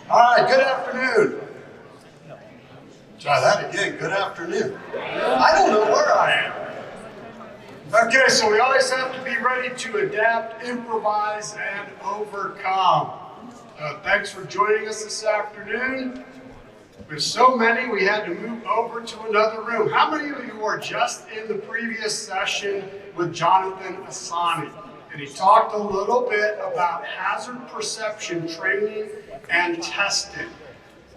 All right, good afternoon. Try that again, good afternoon. I don't know where I am. Okay, so we always have to be ready to adapt, improvise, and overcome. Thanks for joining us this afternoon. With so many, we had to move over to another room. How many of you were just in the previous session with Jonathan Asani? And he talked a little bit about hazard perception training and testing,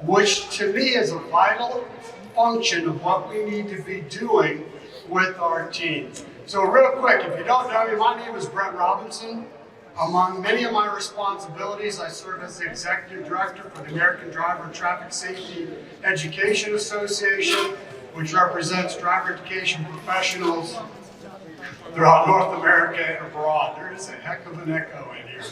which to me is a vital function of what we need to be doing with our team. So real quick, if you don't know me, my name is Brent Robinson. Among many of my responsibilities, I serve as the Executive Director for the American Driver and Traffic Safety Education Association, which represents driver education professionals throughout North America and abroad. There is a heck of an echo in here.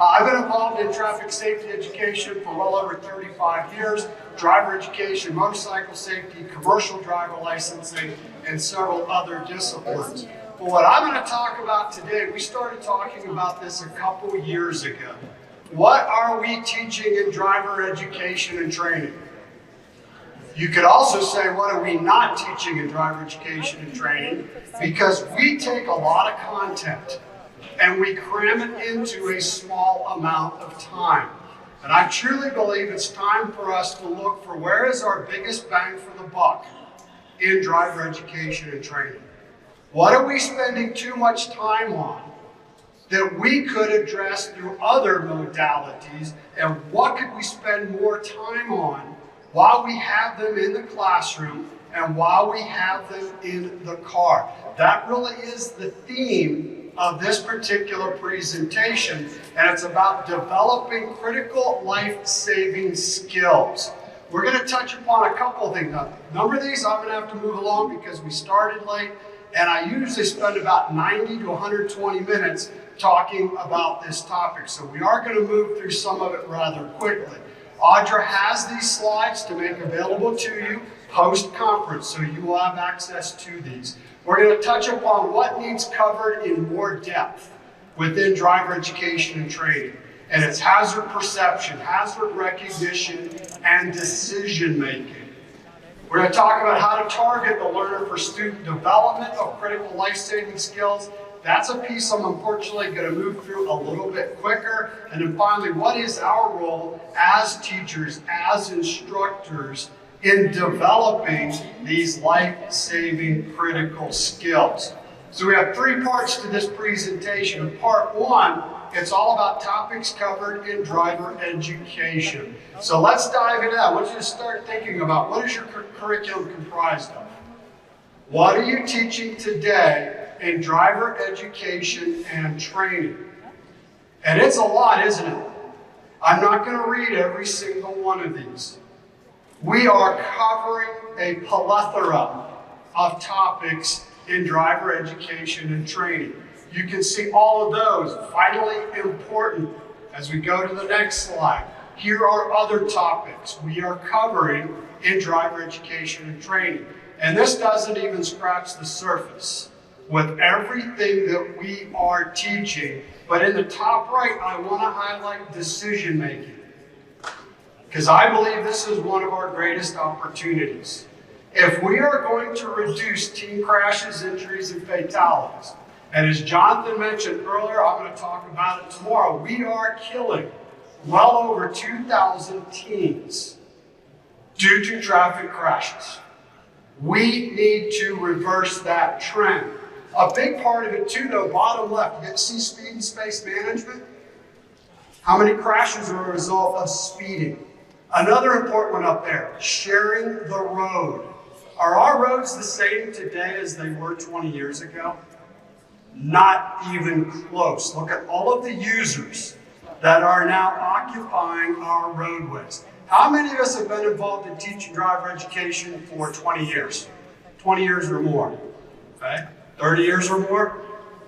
I've been involved in traffic safety education for well over 35 years, driver education, motorcycle safety, commercial driver licensing, and several other disciplines. But what I'm going to talk about today, we started talking about this a couple years ago. What are we teaching in driver education and training? You could also say, what are we not teaching in driver education and training? Because we take a lot of content and we cram it into a small amount of time. And I truly believe it's time for us to look for where is our biggest bang for the buck in driver education and training. What are we spending too much time on that we could address through other modalities, and what could we spend more time on while we have them in the classroom and while we have them in the car? That really is the theme of this particular presentation, and it's about developing critical life-saving skills. We're going to touch upon a couple of things. Now, a number of these I'm going to have to move along because we started late, and I usually spend about 90 to 120 minutes talking about this topic. So we are going to move through some of it rather quickly. Audra has these slides to make available to you post-conference, so you will have access to these. We're going to touch upon what needs covered in more depth within driver education and training. And it's hazard perception, hazard recognition, and decision making. We're going to talk about how to target the learner for student development of critical life-saving skills. That's a piece I'm unfortunately going to move through a little bit quicker. And then finally, what is our role as teachers, as instructors, in developing these life-saving critical skills? So we have three parts to this presentation. In part one, it's all about topics covered in driver education. So let's dive into that. I want you to start thinking about, what is your curriculum comprised of? What are you teaching today in driver education and training? And it's a lot, isn't it? I'm not going to read every single one of these. We are covering a plethora of topics in driver education and training. You can see all of those vitally important as we go to the next slide. Here are other topics we are covering in driver education and training. And this doesn't even scratch the surface with everything that we are teaching. But in the top right, I want to highlight decision making, because I believe this is one of our greatest opportunities. If we are going to reduce teen crashes, injuries, and fatalities, and as Jonathan mentioned earlier, I'm going to talk about it tomorrow, we are killing well over 2,000 teens due to traffic crashes. We need to reverse that trend. A big part of it too, though, bottom left, you get to see speed and space management. How many crashes are a result of speeding? Another important one up there, sharing the road. Are our roads the same today as they were 20 years ago? Not even close. Look at all of the users that are now occupying our roadways. How many of us have been involved in teaching driver education for 20 years? 20 years or more, okay? 30 years or more?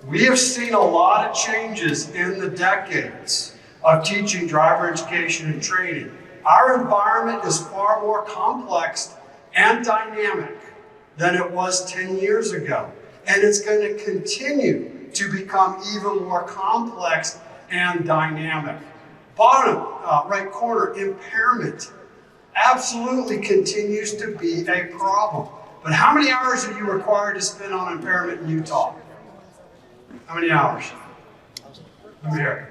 We have seen a lot of changes in the decades of teaching driver education and training. Our environment is far more complex and dynamic than it was 10 years ago. And it's going to continue to become even more complex and dynamic. Bottom right corner, impairment absolutely continues to be a problem. But how many hours are you required to spend on impairment in Utah? How many hours? Let me hear.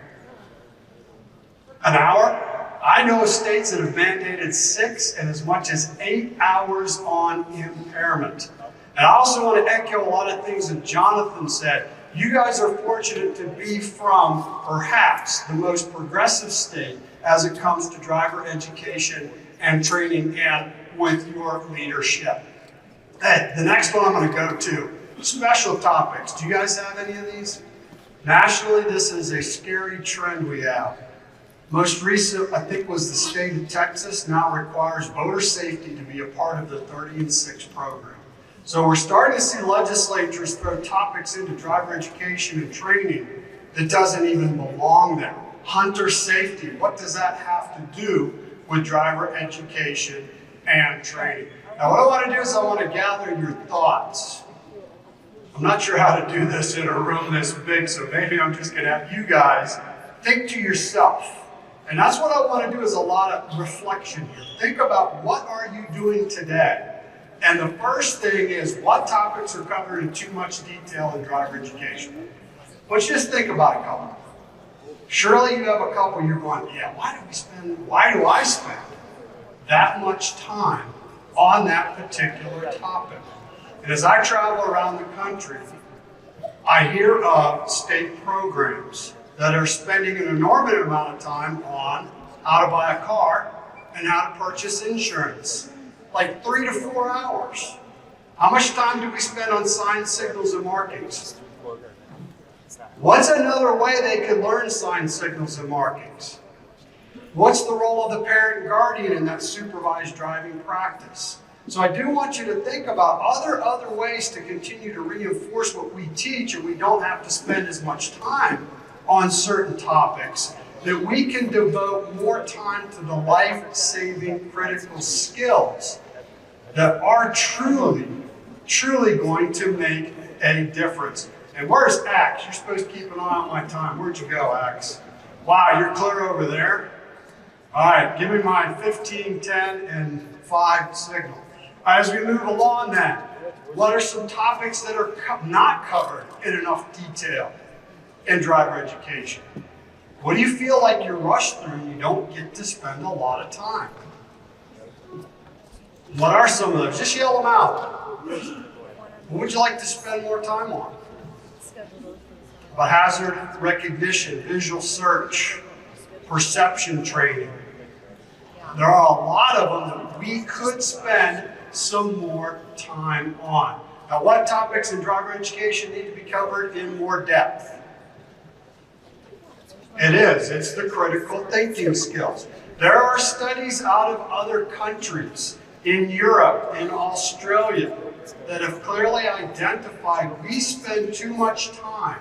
An hour? I know states that have mandated 6 and as much as 8 hours on impairment. And I also want to echo a lot of things that Jonathan said. You guys are fortunate to be from perhaps the most progressive state as it comes to driver education and training and with your leadership. Hey, the next one I'm going to go to, special topics. Do you guys have any of these? Nationally, this is a scary trend we have. Most recent, I think, was the state of Texas now requires voter safety to be a part of the 30 and 6 program. So we're starting to see legislatures throw topics into driver education and training that doesn't even belong there. Hunter safety, what does that have to do with driver education and training? Now what I want to do is I want to gather your thoughts. I'm not sure how to do this in a room this big, so maybe I'm just going to have you guys think to yourself. And that's what I want to do is a lot of reflection here. Think about what are you doing today? And the first thing is what topics are covered in too much detail in driver education. Let's just think about a couple. Surely you have a couple you're going, yeah, why do I spend that much time on that particular topic? And as I travel around the country, I hear of state programs that are spending an enormous amount of time on how to buy a car and how to purchase insurance. Like 3 to 4 hours. How much time do we spend on sign signals and markings? What's another way they could learn sign signals and markings? What's the role of the parent and guardian in that supervised driving practice? So I do want you to think about other ways to continue to reinforce what we teach, and we don't have to spend as much time on certain topics, that we can devote more time to the life-saving critical skills that are truly going to make a difference. And where's Axe? You're supposed to keep an eye on my time. Where'd you go, Axe? Wow, you're clear over there. All right, give me my 15, 10, and 5 signal. As we move along then, what are some topics that are not covered in enough detail in driver education? What do you feel like you're rushed through and you don't get to spend a lot of time? What are some of those? Just yell them out. What would you like to spend more time on? About hazard recognition, visual search, perception training. There are a lot of them that we could spend some more time on. Now, what topics in driver education need to be covered in more depth? It's the critical thinking skills. There are studies out of other countries, in Europe, in Australia, that have clearly identified we spend too much time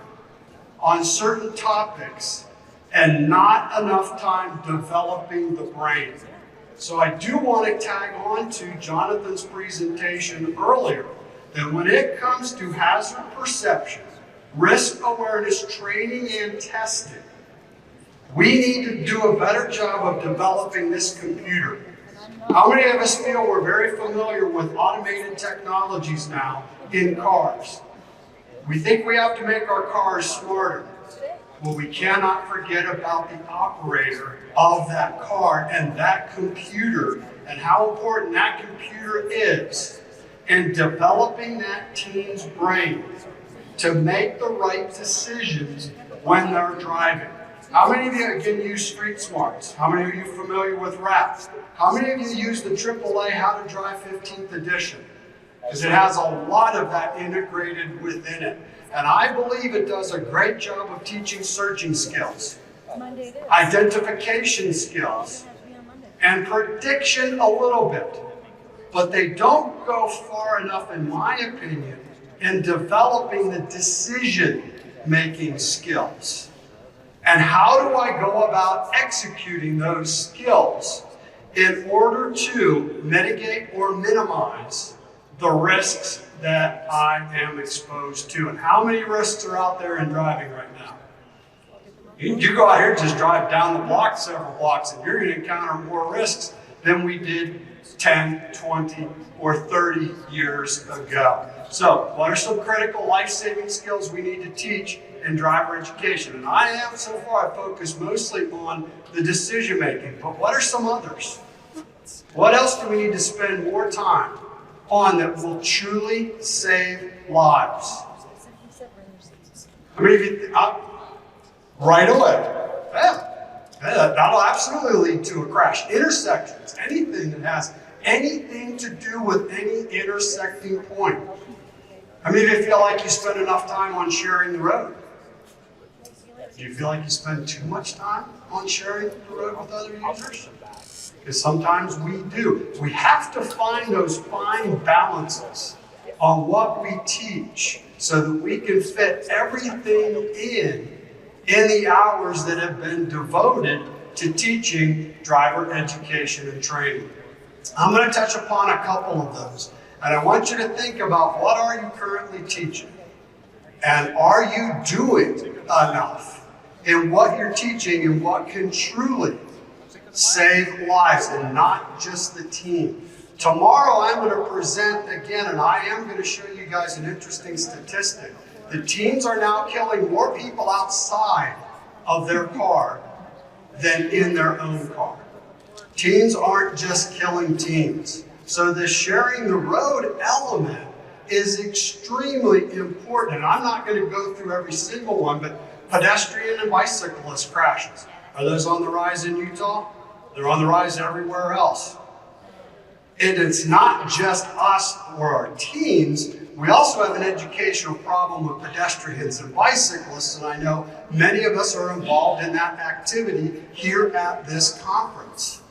on certain topics and not enough time developing the brain. So I do want to tag on to Jonathan's presentation earlier, that when it comes to hazard perception, risk awareness training and testing, we need to do a better job of developing this computer. How many of us feel we're very familiar with automated technologies now in cars? We think we have to make our cars smarter. Well, we cannot forget about the operator of that car and that computer and how important that computer is in developing that team's brain to make the right decisions when they're driving. How many of you can use Street Smarts? How many of you are familiar with RAP? How many of you use the AAA How to Drive 15th edition? Because it has a lot of that integrated within it. And I believe it does a great job of teaching searching skills, identification skills, and prediction a little bit. But they don't go far enough, in my opinion, in developing the decision-making skills. And how do I go about executing those skills in order to mitigate or minimize the risks that I am exposed to? And how many risks are out there in driving right now? You go out here, just drive down the block several blocks, and you're going to encounter more risks than we did 10, 20, or 30 years ago. So, what are some critical life-saving skills we need to teach in driver education? And I have, so far, focused mostly on the decision-making, but what are some others? What else do we need to spend more time on that will truly save lives? I mean, if you, right away, that'll absolutely lead to a crash. Intersections, anything that has anything to do with any intersecting point. I mean, do you feel like you spend enough time on sharing the road? Do you feel like you spend too much time on sharing the road with other users? Because sometimes we do. We have to find those fine balances on what we teach so that we can fit everything in the hours that have been devoted to teaching driver education and training. I'm going to touch upon a couple of those. And I want you to think about, what are you currently teaching? And are you doing enough in what you're teaching and what can truly save lives, and not just the team? Tomorrow I'm going to present again, and I am going to show you guys an interesting statistic. The teens are now killing more people outside of their car than in their own car. Teens aren't just killing teens. So the sharing the road element is extremely important. And I'm not going to go through every single one, but pedestrian and bicyclist crashes. Are those on the rise in Utah? They're on the rise everywhere else. And it's not just us or our teens. We also have an educational problem with pedestrians and bicyclists, and I know many of us are involved in that activity here at this conference.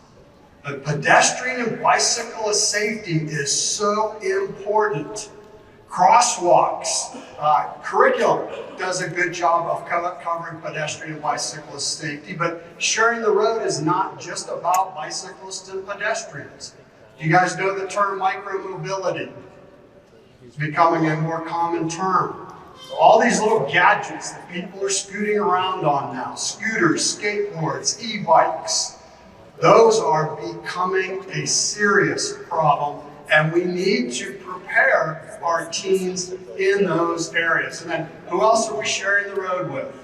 But pedestrian and bicyclist safety is so important. Crosswalks, curriculum does a good job of covering pedestrian and bicyclist safety, but sharing the road is not just about bicyclists and pedestrians. Do you guys know the term micromobility? It's becoming a more common term. All these little gadgets that people are scooting around on now, scooters, skateboards, e-bikes, those are becoming a serious problem, and we need to prepare our teens in those areas. And then, who else are we sharing the road with?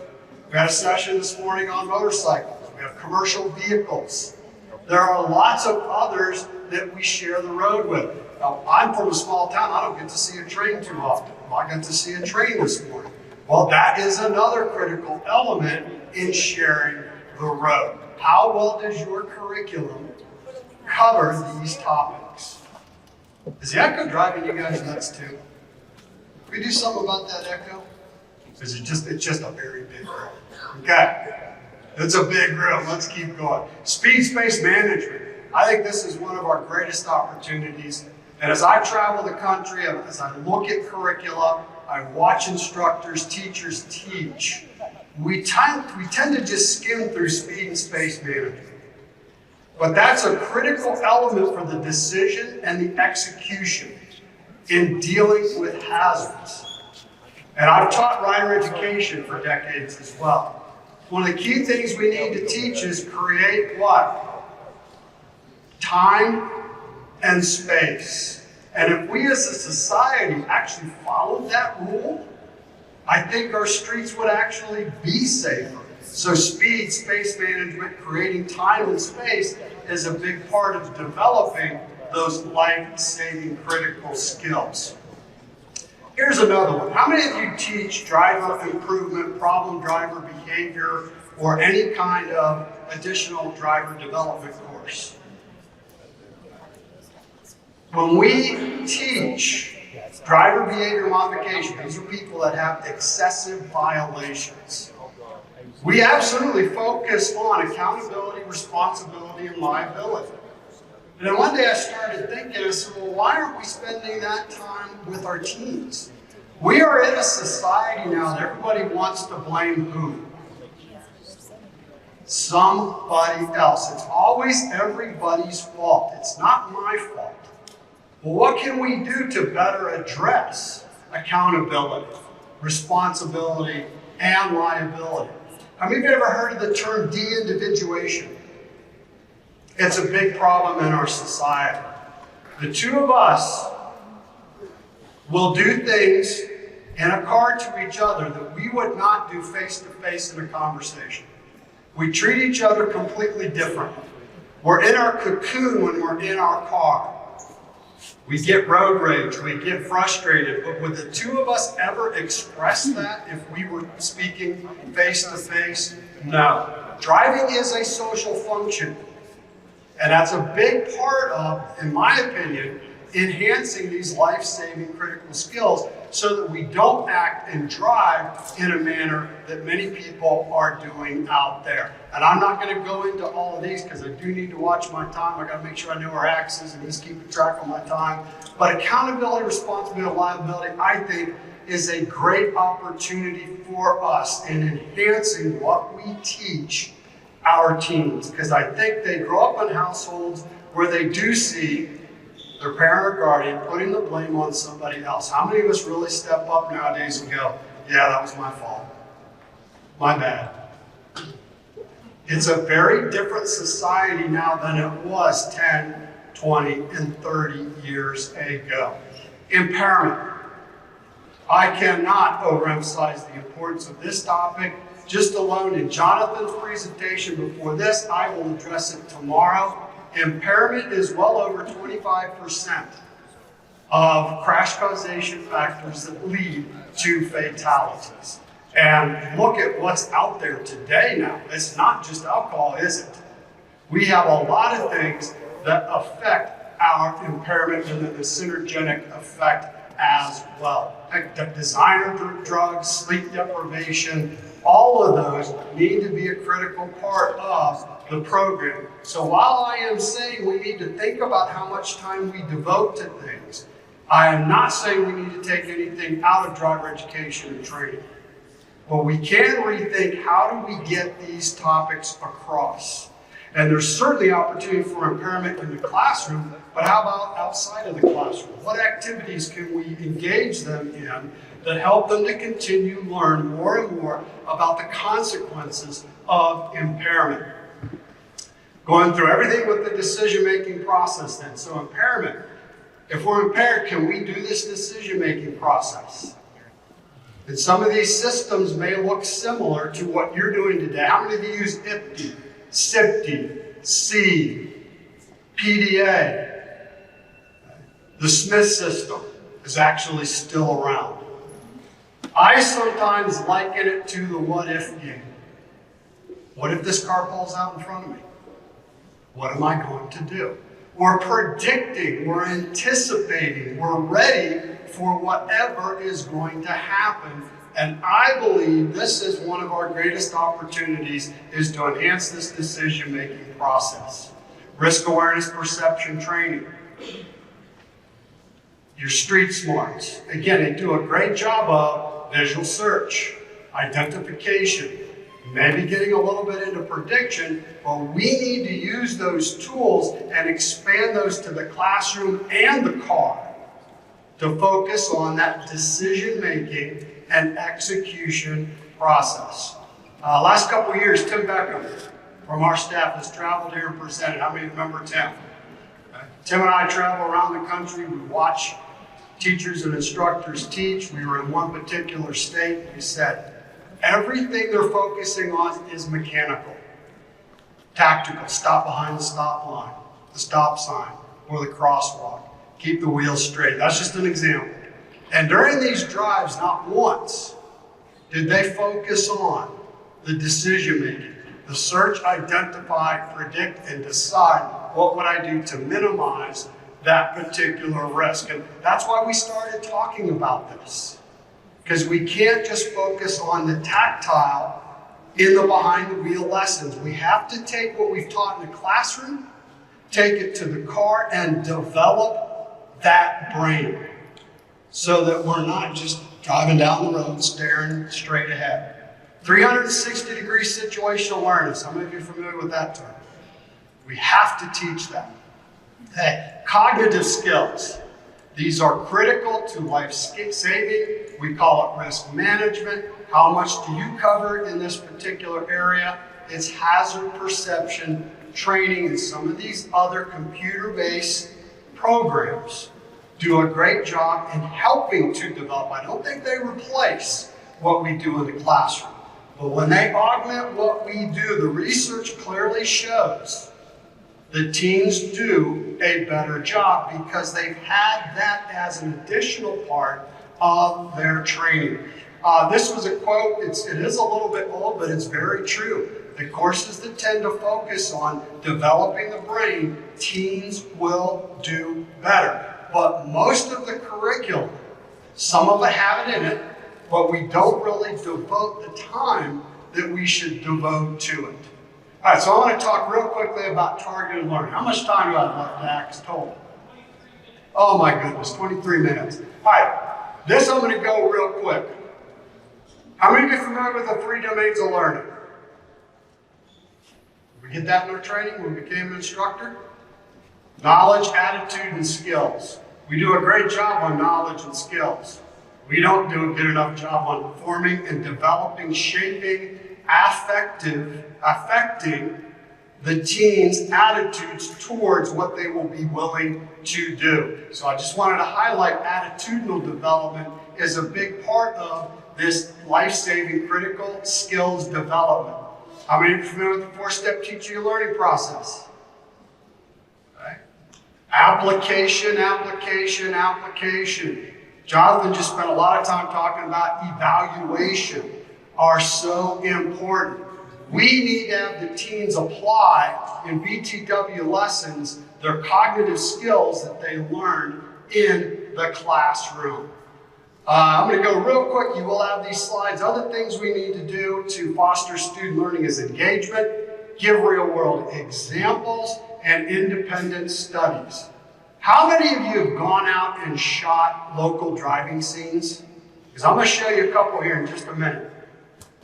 We had a session this morning on motorcycles. We have commercial vehicles. There are lots of others that we share the road with. Now, I'm from a small town. I don't get to see a train too often. Well, I got to see a train this morning. Well, that is another critical element in sharing the road. How well does your curriculum cover these topics? Is the echo driving you guys nuts too? Can we do something about that echo? Is it just, it's just a very big room. Okay, it's a big room. Let's keep going. Speed space management. I think this is one of our greatest opportunities. And as I travel the country, as I look at curricula, I watch instructors, teachers teach, we tend to just skim through speed and space management. But that's a critical element for the decision and the execution in dealing with hazards. And I've taught rider education for decades as well. One of the key things we need to teach is create what? Time and space. And if we as a society actually followed that rule, I think our streets would actually be safer. So speed, space management, creating time and space is a big part of developing those life-saving critical skills. Here's another one. How many of you teach driver improvement, problem driver behavior, or any kind of additional driver development course? When we teach driver behavior modification, these are people that have excessive violations. We absolutely focus on accountability, responsibility, and liability. And then one day I started thinking, I said, well, why aren't we spending that time with our teens? We are in a society now that everybody wants to blame who? Somebody else. It's always everybody's fault. It's not my fault. Well, what can we do to better address accountability, responsibility, and liability? How many of you have ever heard of the term de-individuation? It's a big problem in our society. The two of us will do things in a car to each other that we would not do face-to-face in a conversation. We treat each other completely differently. We're in our cocoon when we're in our car. We get road rage, we get frustrated, but would the two of us ever express that if we were speaking face-to-face? No. Driving is a social function, and that's a big part of, in my opinion, enhancing these life-saving critical skills so that we don't act and drive in a manner that many people are doing out there. And I'm not going to go into all of these because I do need to watch my time. I got to make sure I know our axes and just keep track of my time. But accountability, responsibility, and liability, I think, is a great opportunity for us in enhancing what we teach our teens. Because I think they grow up in households where they do see their parent or guardian putting the blame on somebody else. How many of us really step up nowadays and go, yeah, that was my fault. My bad. It's a very different society now than it was 10, 20, and 30 years ago. Impairment. I cannot overemphasize the importance of this topic. Just alone in Jonathan's presentation before this, I will address it tomorrow. Impairment is well over 25% of crash causation factors that lead to fatalities. And look at what's out there today now. It's not just alcohol, is it? We have a lot of things that affect our impairment and then the synergetic effect as well. Like designer drugs, sleep deprivation, all of those need to be a critical part of the program. So while I am saying we need to think about how much time we devote to things, I am not saying we need to take anything out of driver education and training. But we can rethink how do we get these topics across. And there's certainly opportunity for impairment in the classroom, but how about outside of the classroom? What activities can we engage them in that help them to continue to learn more and more about the consequences of impairment? Going through everything with the decision-making process then. So impairment, if we're impaired, can we do this decision-making process? And some of these systems may look similar to what you're doing today. How many of you use IPTI, SIPTI, C, PDA? The Smith system is actually still around. I sometimes liken it to the what-if game. What if this car pulls out in front of me? What am I going to do? We're predicting, we're anticipating, we're ready for whatever is going to happen. And I believe this is one of our greatest opportunities is to enhance this decision-making process. Risk awareness perception training. Your street smarts. Again, they do a great job of visual search, identification, maybe getting a little bit into prediction, but we need to use those tools and expand those to the classroom and the car to focus on that decision-making and execution process. Last couple of years, Tim Beckham from our staff has traveled here and presented. How many remember Tim? Tim and I travel around the country. We watch teachers and instructors teach. We were in one particular state. He said, everything they're focusing on is mechanical, tactical, stop behind the stop line, the stop sign, or the crosswalk. Keep the wheels straight. That's just an example. And during these drives, not once did they focus on the decision making, the search, identify, predict, and decide what would I do to minimize that particular risk. And that's why we started talking about this. Because we can't just focus on the tactile in the behind the wheel lessons. We have to take what we've taught in the classroom, take it to the car, and develop that brain so that we're not just driving down the road staring straight ahead. 360-degree situational awareness. How many of you are familiar with that term? We have to teach that. Hey, cognitive skills. These are critical to life saving. We call it risk management. How much do you cover in this particular area? It's hazard perception training, and some of these other computer-based programs do a great job in helping to develop. I don't think they replace what we do in the classroom, but when they augment what we do, the research clearly shows the teens do a better job because they've had that as an additional part of their training. This was a quote, it is a little bit old, but it's very true. The courses that tend to focus on developing the brain, teens will do better. But most of the curriculum, some of it have it in it, but we don't really devote the time that we should devote to it. All right, so I want to talk real quickly about targeted learning. How much time do I have left, Dax, total? Oh my goodness, 23 minutes. All right, this I'm going to go real quick. How many of you are familiar with the 3 domains of learning? Did we get that in our training when we became an instructor? Knowledge, attitude, and skills. We do a great job on knowledge and skills. We don't do a good enough job on forming and developing, shaping, affecting the teens' attitudes towards what they will be willing to do. So I just wanted to highlight attitudinal development is a big part of this life-saving critical skills development. How many of you are familiar with the 4-step teaching and learning process? Okay. Application, application, application. Jonathan just spent a lot of time talking about evaluation are so important. We need to have the teens apply in BTW lessons their cognitive skills that they learned in the classroom. I'm going to go real quick. You will have these slides. Other things we need to do to foster student learning is engagement, give real-world examples, and independent studies. How many of you have gone out and shot local driving scenes? Because I'm going to show you a couple here in just a minute.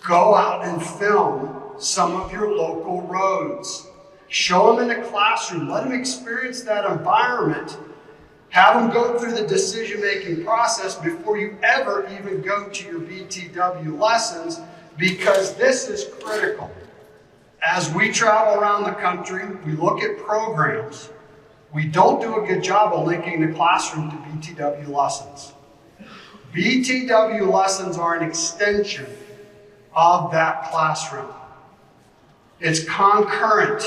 Go out and film some of your local roads. Show them in the classroom. Let them experience that environment. Have them go through the decision-making process before you ever even go to your BTW lessons, because this is critical. As we travel around the country, we look at programs. We don't do a good job of linking the classroom to BTW lessons. BTW lessons are an extension of that classroom. It's concurrent.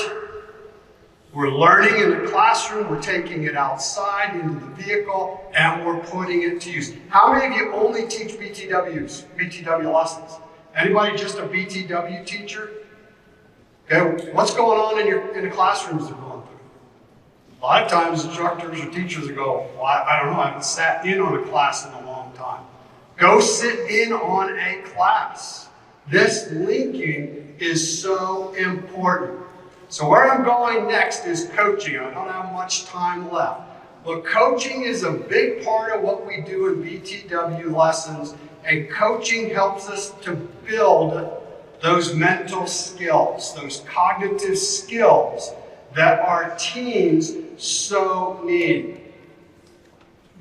We're learning in the classroom, we're taking it outside into the vehicle, and we're putting it to use. How many of you only teach BTW lessons? Anybody just a BTW teacher? Okay, what's going on in the classrooms they're going through? A lot of times instructors or teachers will go, well, I don't know, I haven't sat in on a class in a long time. Go sit in on a class. This linking is so important. So where I'm going next is coaching. I don't have much time left. But coaching is a big part of what we do in BTW lessons, and coaching helps us to build those mental skills, those cognitive skills that our teens so need.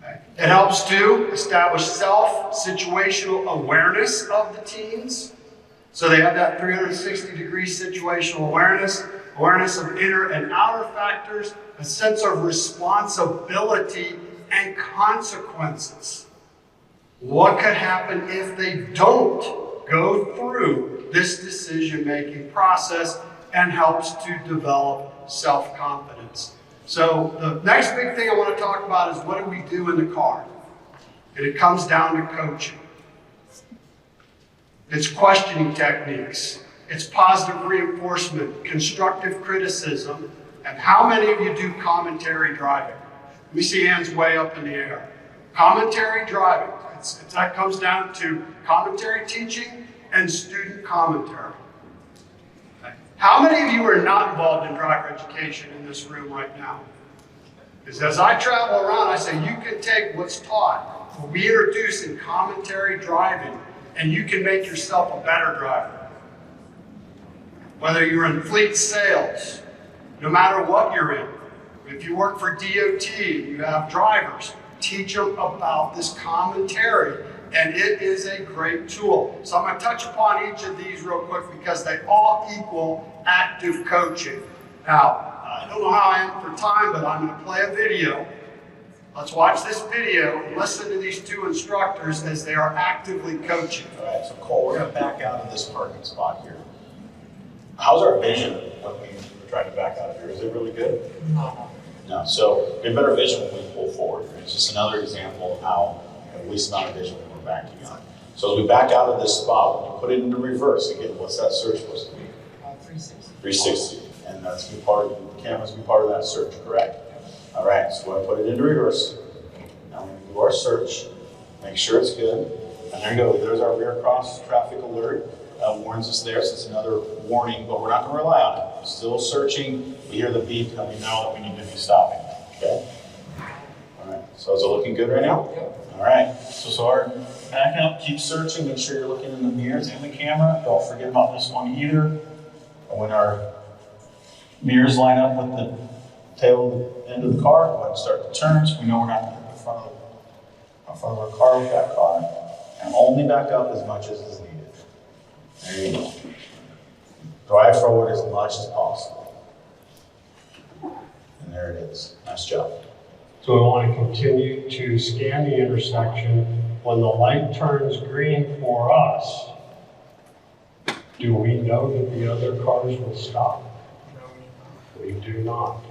Okay. It helps to establish self-situational awareness of the teens. So they have that 360-degree situational awareness, awareness of inner and outer factors, a sense of responsibility and consequences. What could happen if they don't go through this decision-making process, and helps to develop self-confidence. So the next big thing I want to talk about is what do we do in the car? And it comes down to coaching. It's questioning techniques. It's positive reinforcement, constructive criticism, and how many of you do commentary driving? Let me see hands way up in the air. Commentary driving. That comes down to commentary teaching and student commentary. Okay. How many of you are not involved in driver education in this room right now? Because as I travel around, I say you can take what's taught, what we introduce in commentary driving, and you can make yourself a better driver. Whether you're in fleet sales, no matter what you're in. If you work for DOT, you have drivers. Teach them about this commentary and it is a great tool. So I'm going to touch upon each of these real quick because they all equal active coaching. Now, I don't know how I am for time, but I'm going to play a video. Let's watch this video and listen to these two instructors as they are actively coaching. All right, so Cole, we're going to back out of this parking spot here. How's our vision when we're trying to back out of here? Is it really good? No. So we have better vision when we pull forward. It's just another example of how we have least amount of vision when we're backing out. So as we back out of this spot, we put it into reverse. Again, what's that search supposed to be? 360. 360. And that's be part of the camera's be part of that search, correct? All right, so we're going to put it into reverse. Now we're going to do our search, make sure it's good. And there you go, there's our rear cross traffic alert. Warns us there, so it's another warning, but we're not going to rely on it. Still searching, we hear the beep and we know that we need to be stopping, okay? All right, so is it looking good right now? Yep. All right, so our back out, keep searching, make sure you're looking in the mirrors and the camera. Don't forget about this one either. And when our mirrors line up with the tail end of the car, go ahead and start the turn so we know we're not going to hit the front of our car with that car. And only back up as much as is needed. There you go. Drive forward as much as possible. And there it is. Nice job. So we want to continue to scan the intersection. When the light turns green for us, do we know that the other cars will stop? We do not.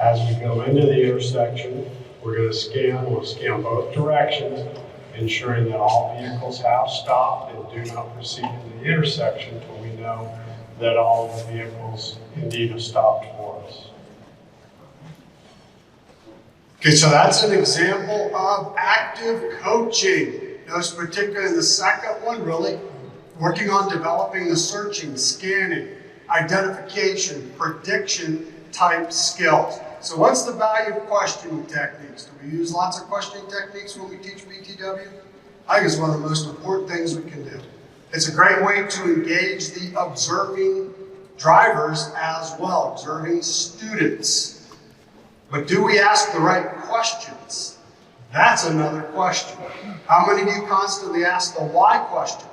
As we go into the intersection, we're going to scan, we'll scan both directions, ensuring that all vehicles have stopped and do not proceed to the intersection until we know that all of the vehicles indeed have stopped for us. Okay, so that's an example of active coaching. Notice particularly the second one, really working on developing the searching, scanning, identification, prediction type skills. So what's the value of questioning techniques? Do we use lots of questioning techniques when we teach BTW? I think it's one of the most important things we can do. It's a great way to engage the observing drivers as well, observing students. But do we ask the right questions? That's another question. How many of you constantly ask the why question?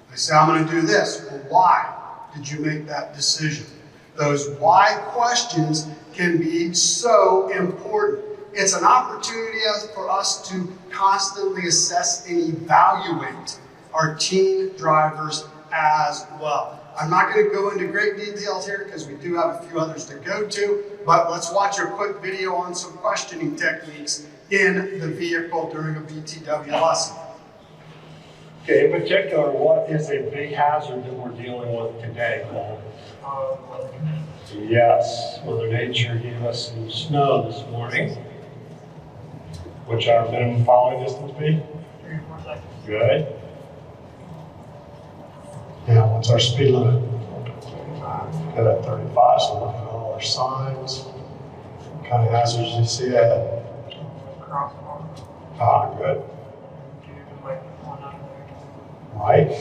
They say, I'm going to do this. Well, why did you make that decision? Those why questions can be so important. It's an opportunity for us to constantly assess and evaluate our teen drivers as well. I'm not going to go into great details here because we do have a few others to go to, but let's watch a quick video on some questioning techniques in the vehicle during a BTW lesson. Okay, in particular, what is a big hazard that we're dealing with today, Cole? Yes, Mother Nature gave us some snow this morning. Which our minimum following distance be? 3 or 4 seconds. Good. Now, what's our speed limit? Good at 35, so look at all our signs. What kind of hazards do you see ahead? Crosswalk. Ah, good. Do like one out there. Right.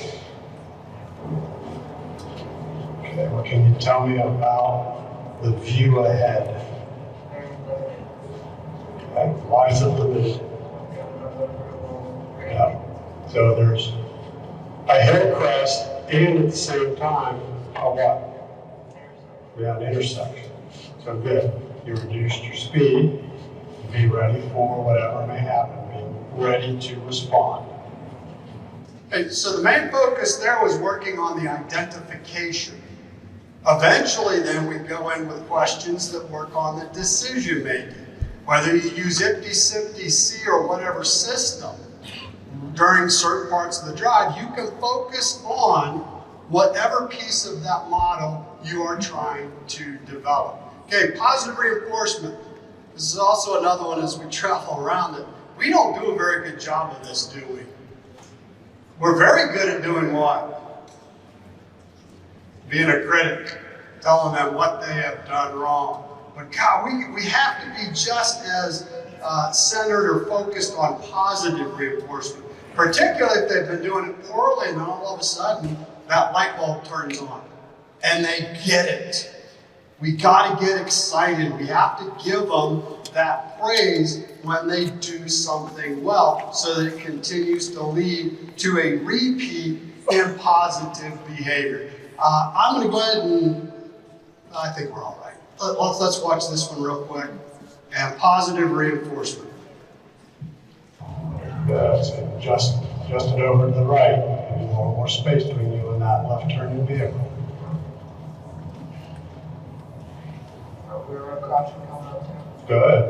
Okay, what can you tell me about the view ahead? Very limited. Okay, why is it limited? Yeah. So there's a hill crest and at the same time, a what? Yeah, an intersection. So good. You reduced your speed. Be ready for whatever may happen. Be ready to respond. Okay, so the main focus there was working on the identification. Eventually, then we go in with questions that work on the decision making. Whether you use IPTI, SIPTI, C, or whatever system during certain parts of the drive, you can focus on whatever piece of that model you are trying to develop. Okay, positive reinforcement. This is also another one as we travel around it. We don't do a very good job of this, do we? We're very good at doing what? Being a critic, telling them what they have done wrong. But God, we have to be just as centered or focused on positive reinforcement, particularly if they've been doing it poorly and then all of a sudden that light bulb turns on and they get it. We got to get excited. We have to give them that praise when they do something well so that it continues to lead to a repeat in positive behavior. I'm going to go ahead and, I think we're all right. Let's watch this one real quick. And positive reinforcement. Just it over to the right. There's a little more space between you and that left turning vehicle. We were caution coming up too. Good.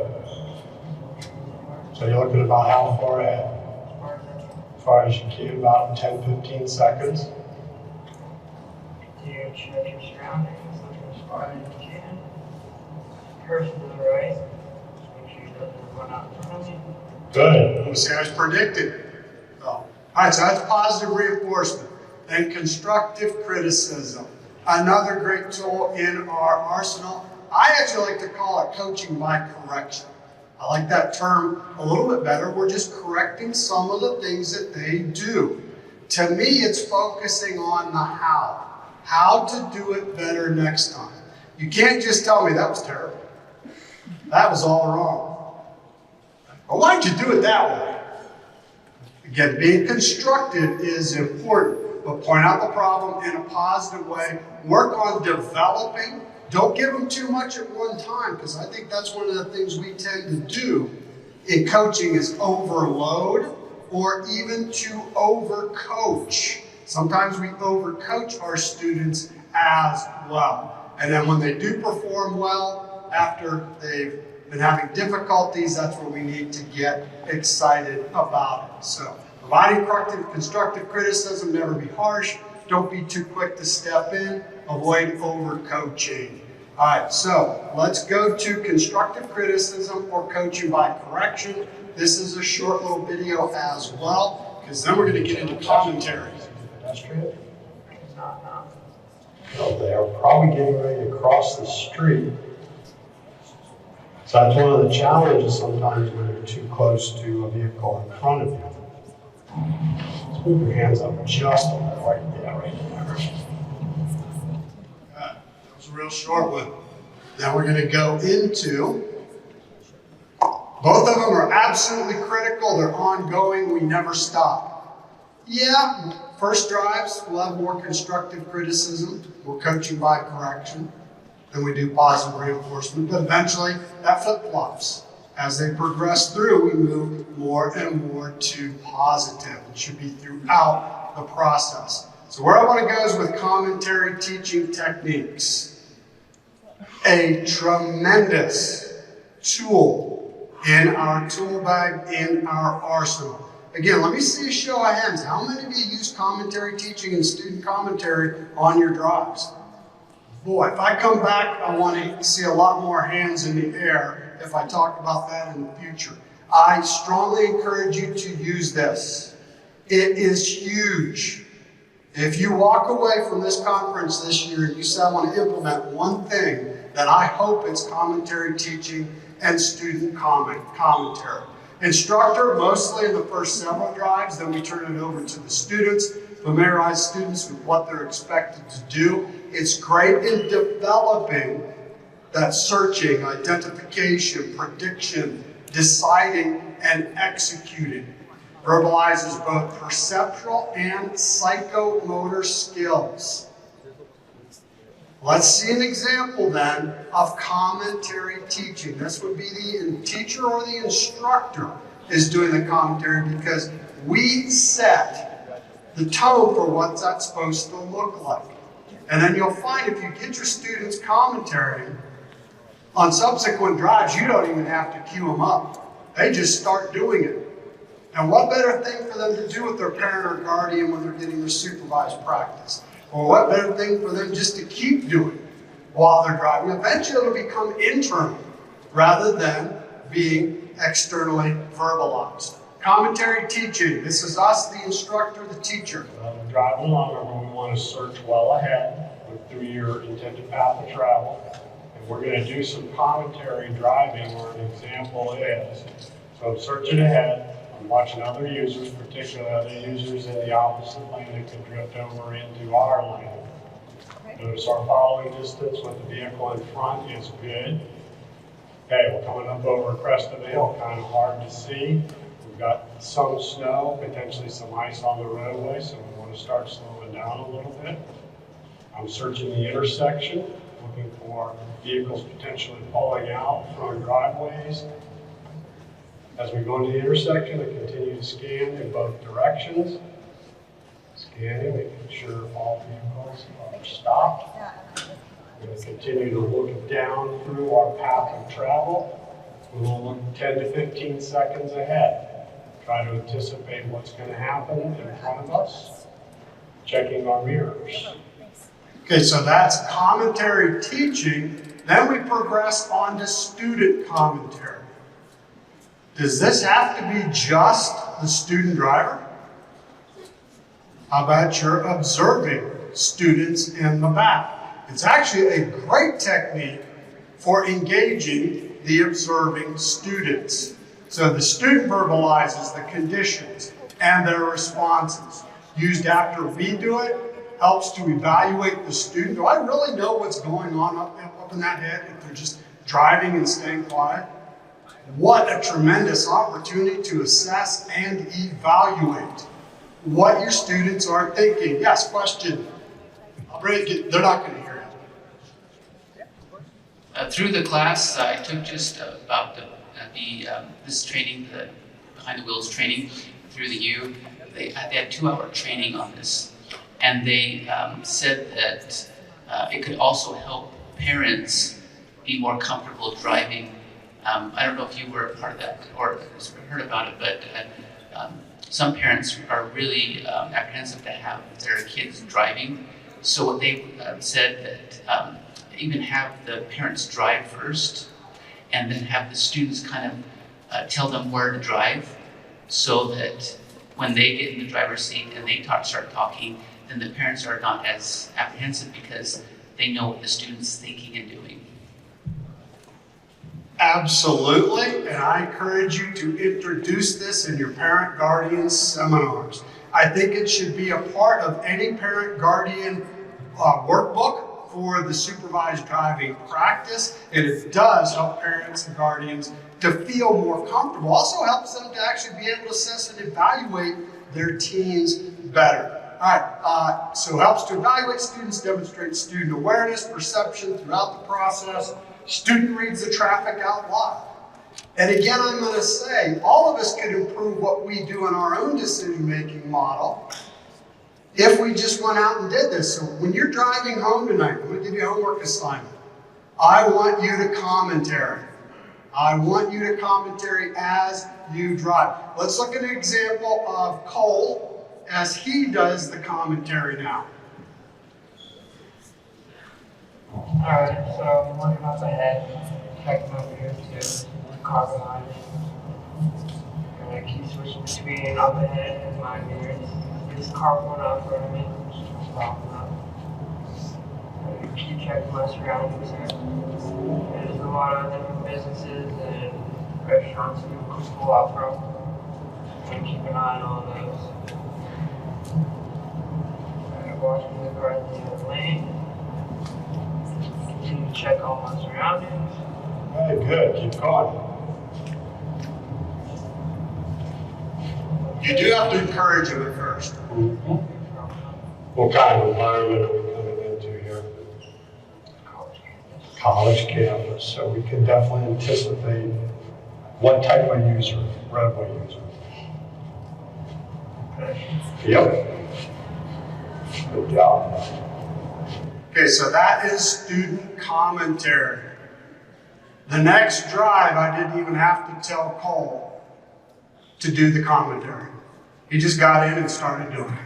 So you're looking about how far ahead? As far as I can. As far as you can, about 10, 15 seconds. Continue to check your surroundings, look as far as you can. Curse to the right. Just make sure you don't run out in front of you. Good. We'll see as predicted. All right, so that's positive reinforcement. Then constructive criticism. Another great tool in our arsenal. I actually like to call it coaching by correction. I like that term a little bit better. We're just correcting some of the things that they do. To me, it's focusing on the how to do it better next time. You can't just tell me that was terrible. That was all wrong. Well, why'd you do it that way? Again, being constructive is important, but point out the problem in a positive way. Work on developing. Don't give them too much at one time, because I think that's one of the things we tend to do in coaching is overload or even to overcoach. Sometimes we overcoach our students as well. And then when they do perform well, after they've been having difficulties, that's where we need to get excited about it. So providing constructive criticism, never be harsh. Don't be too quick to step in. Avoid overcoaching. All right, so let's go to constructive criticism or coaching by correction. This is a short little video as well, because then we're going to get into commentary. Pedestrian? Not now. No, they are probably getting ready to cross the street. So that's one of the challenges sometimes when you're too close to a vehicle in front of you. Let's move your hands up just a little, right there. That was a real short one. Now we're going to go into, both of them are absolutely critical. They're ongoing. We never stop. Yeah, first drives, we'll have more constructive criticism. We're coaching by correction. Then we do positive reinforcement. But eventually, that flip-flops. As they progress through, we move more and more to positive. It should be throughout the process. So where I want to go is with commentary teaching techniques. A tremendous tool in our tool bag, in our arsenal. Again, let me see a show of hands. How many of you use commentary teaching and student commentary on your drives? Boy, if I come back, I want to see a lot more hands in the air if I talk about that in the future. I strongly encourage you to use this. It is huge. If you walk away from this conference this year and you say, I want to implement one thing, then I hope it's commentary teaching and student commentary. Instructor, mostly in the first several drives, then we turn it over to the students, familiarize students with what they're expected to do. It's great in developing that searching, identification, prediction, deciding, and executing. Verbalizes both perceptual and psychomotor skills. Let's see an example then of commentary teaching. This would be the teacher or the instructor is doing the commentary because we set the tone for what that's supposed to look like. And then you'll find if you get your students commentary on subsequent drives, you don't even have to cue them up. They just start doing it. And what better thing for them to do with their parent or guardian when they're getting their supervised practice? Or what better thing for them just to keep doing while they're driving? Eventually it'll become internal rather than being externally verbalized. Commentary teaching. This is us, the instructor, the teacher. We're driving along, remember we want to search well ahead through your intended path of travel. And we're going to do some commentary driving where an example is. So I'm searching ahead. I'm watching other users, particularly other users in the opposite lane that could drift over into our lane. Notice our following distance with the vehicle in front is good. Okay, we're coming up over a crest of the hill, kind of hard to see. We've got some snow, potentially some ice on the roadway, so we want to start slowing down a little bit. I'm searching the intersection, looking for vehicles potentially pulling out from driveways. As we go into the intersection, I continue to scan in both directions. Scanning, making sure all vehicles are stopped. We're going to continue to look down through our path of travel. We will look 10 to 15 seconds ahead. Try to anticipate what's going to happen in front of us. Checking our mirrors. Okay, so that's commentary teaching. Then we progress on to student commentary. Does this have to be just the student driver? How about you're observing students in the back? It's actually a great technique for engaging the observing students. So the student verbalizes the conditions and their responses. Used after we do it, helps to evaluate the student. Do I really know what's going on up in that head if they're just driving and staying quiet? What a tremendous opportunity to assess and evaluate what your students are thinking. Yes, question. They're not going to hear it. Through the class, I took just about this training, the behind the wheels training through the U. They had 2-hour training on this, and they said that it could also help parents be more comfortable driving. I don't know if you were a part of that or heard about it, but some parents are really apprehensive to have their kids driving. So what they said that even have the parents drive first, and then have the students kind of tell them where to drive, so that when they get in the driver's seat and they start talking, then the parents are not as apprehensive because they know what the student's thinking and doing. Absolutely, and I encourage you to introduce this in your parent-guardian seminars. I think it should be a part of any parent-guardian workbook for the supervised driving practice, and it does help parents and guardians to feel more comfortable. Also helps them to actually be able to assess and evaluate their teens better. All right, so helps to evaluate students, demonstrate student awareness, perception throughout the process. Student reads the traffic out loud. And again, I'm going to say, all of us could improve what we do in our own decision-making model if we just went out and did this. So when you're driving home tonight, I'm going to give you a homework assignment. I want you to commentary. I want you to commentary as you drive. Let's look at an example of Cole as he does the commentary now. Alright, so I'm looking up ahead, checking my mirrors too, car behind me. And I keep switching between up ahead and my mirrors. This car going out in front of me, stopping up. I keep checking my surroundings here. There's a lot of different businesses and restaurants that people can pull out from. And keep an eye on all those. I'm watching the car in the other lane. Continue to check all my surroundings. Very good, keep going. You do have to encourage him at first. What kind of environment are we coming into here? College campus. So we can definitely anticipate what type of user, roadway user. Yep. Good job. Okay, so that is student commentary. The next drive, I didn't even have to tell Cole to do the commentary. He just got in and started doing it.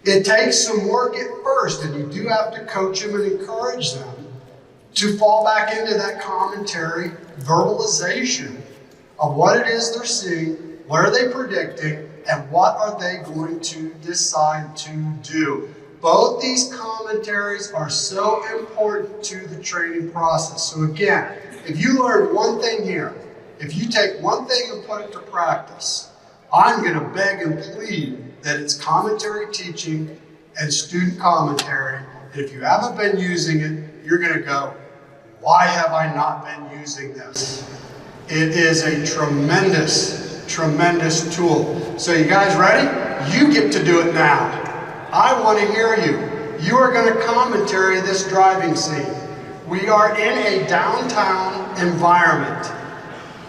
It takes some work at first, and you do have to coach them and encourage them to fall back into that commentary verbalization of what it is they're seeing, what are they predicting, and what are they going to decide to do. Both these commentaries are so important to the training process. So again, if you learn one thing here, if you take one thing and put it to practice, I'm going to beg and plead that it's commentary teaching and student commentary, If you haven't been using it, you're going to go, why have I not been using this? It is a tremendous, tremendous tool. So you guys ready? You get to do it now. I want to hear you. You are going to commentary this driving scene. We are in a downtown environment.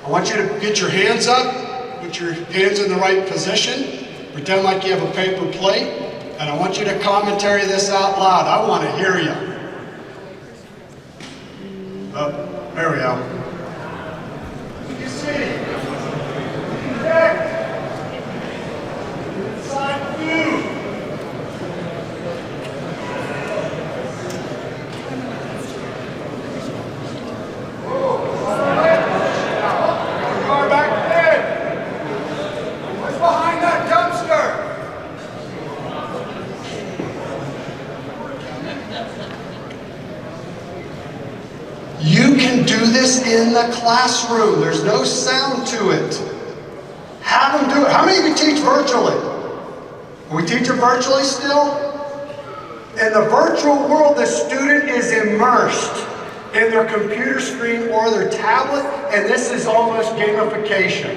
I want you to get your hands up, put your hands in the right position, pretend like you have a paper plate, and I want you to commentary this out loud. I want to hear you. Oh, there we go. You see? Side view. You can do this in the classroom. There's no sound to it. Have them do it. How many of you teach virtually? We teach it virtually still? In the virtual world, the student is immersed in their computer screen or their tablet, and this is almost gamification.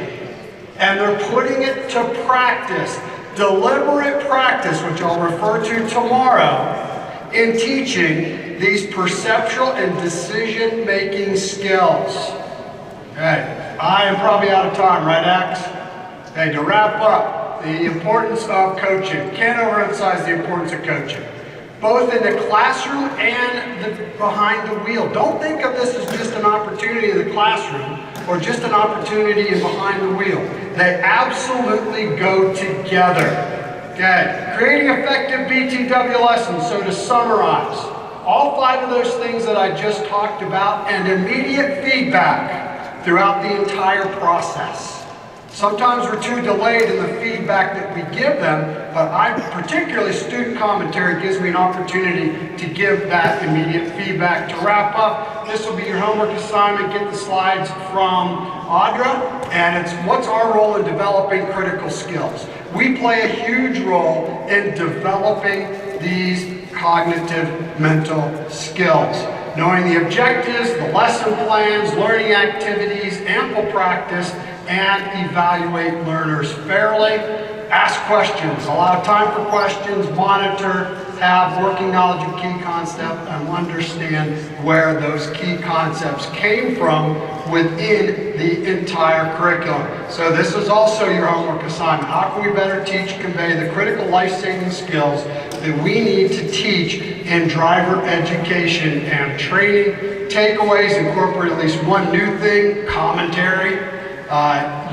And they're putting it to practice, deliberate practice, which I'll refer to tomorrow, in teaching these perceptual and decision-making skills. Okay, I am probably out of time, right, Ax? Okay, to wrap up, the importance of coaching. Can't overemphasize the importance of coaching, both in the classroom and behind the wheel. Don't think of this as just an opportunity in the classroom or just an opportunity in behind the wheel. They absolutely go together. Okay, creating effective BTW lessons. So to summarize, all 5 of those things that I just talked about, and immediate feedback throughout the entire process. Sometimes we're too delayed in the feedback that we give them, but particularly student commentary gives me an opportunity to give that immediate feedback. To wrap up, this will be your homework assignment. Get the slides from Audra, and it's what's our role in developing critical skills. We play a huge role in developing these cognitive mental skills. Knowing the objectives, the lesson plans, learning activities, ample practice, and evaluate learners fairly. Ask questions, allow time for questions, monitor, have working knowledge of key concepts, and understand where those key concepts came from within the entire curriculum. So this is also your homework assignment. How can we better teach, convey the critical life-saving skills that we need to teach in driver education and training? Takeaways: incorporate at least one new thing, commentary.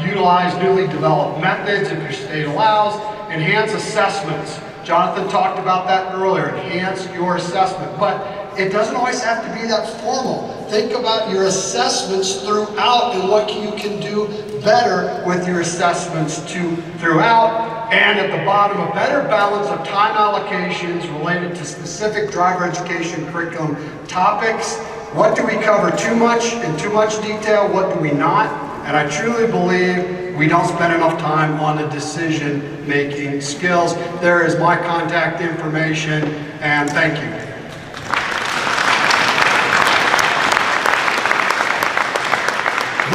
Utilize newly developed methods if your state allows. Enhance assessments. Jonathan talked about that earlier. Enhance your assessment. But it doesn't always have to be that formal. Think about your assessments throughout and what you can do better with your assessments throughout. And at the bottom, a better balance of time allocations related to specific driver education curriculum topics. What do we cover too much in too much detail? What do we not? And I truly believe we don't spend enough time on the decision-making skills. There is my contact information, and thank you.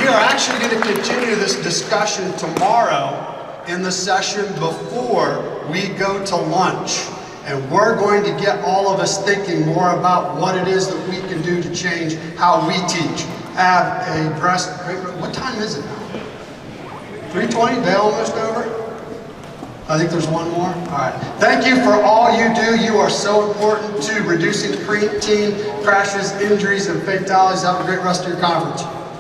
We are actually going to continue this discussion tomorrow in the session before we go to lunch. And we're going to get all of us thinking more about what it is that we can do to change how we teach. Have a breast, what time is it now? 3:20, day almost over? I think there's one more. All right. Thank you for all you do. You are so important to reducing teen crashes, injuries, and fatalities. Have a great rest of your conference.